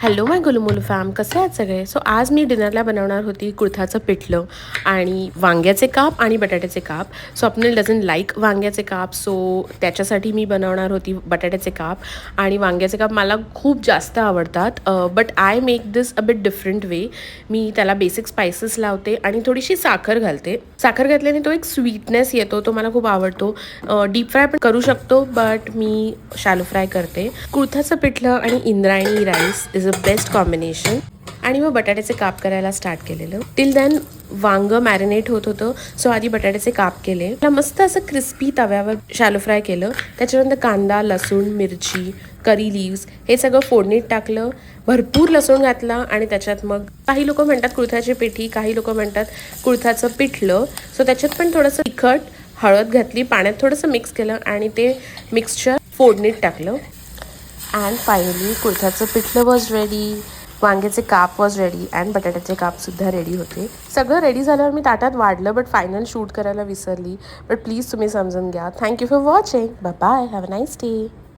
Hello माय गुलुमुलू फॅम, कसे आहेत सगळे? सो आज मी डिनरला बनवणार होती कुळथाचं पिठलं आणि वांग्याचे काप आणि बटाट्याचे काप. स्वप्नील डझंट लाईक वांग्याचे काप, सो त्याच्यासाठी मी बनवणार होती बटाट्याचे काप. आणि वांग्याचे काप मला खूप जास्त आवडतात, but I make this a bit different way. मी त्याला बेसिक स्पायसेस लावते आणि थोडीशी साखर घालते. साखर घातल्याने तो एक स्वीटनेस येतो, तो मला खूप आवडतो. डीप फ्राय पण करू शकतो, बट मी शॅलो फ्राय करते. कुळथाचं पिठलं आणि Indrayani rice is a best combination. आणि मग बटाट्याचे काप करायला स्टार्ट केलेलं. टिल देन वांग मॅरिनेट होत होतं, सो आधी बटाट्याचे काप केले. त्याला मस्त असं क्रिस्पी तव्यावर शॅलो फ्राय केलं. त्याच्यानंतर कांदा, लसूण, मिरची, करी लिव्स हे सगळं फोडणीत टाकलं. भरपूर लसूण घातला आणि त्याच्यात मग काही लोक म्हणतात कुळथाची पिठी, काही लोक म्हणतात कुळथाचं पिठलं. सो त्याच्यात पण थोडंसं तिखट, हळद घातली, पाण्यात थोडंसं मिक्स केलं आणि ते मिक्सचर फोडणीत टाकलं. अँड फायनली कुळथाचं पिठलं वॉज रेडी, वांग्याचे काप वॉज रेडी अँड बटाट्याचे कापसुद्धा रेडी होते. सगळं रेडी झाल्यावर मी ताटात वाढलं, बट फायनल शूट करायला विसरली. बट प्लीज तुम्ही समजून घ्या. Thank you for watching. Bye bye. Have a nice day.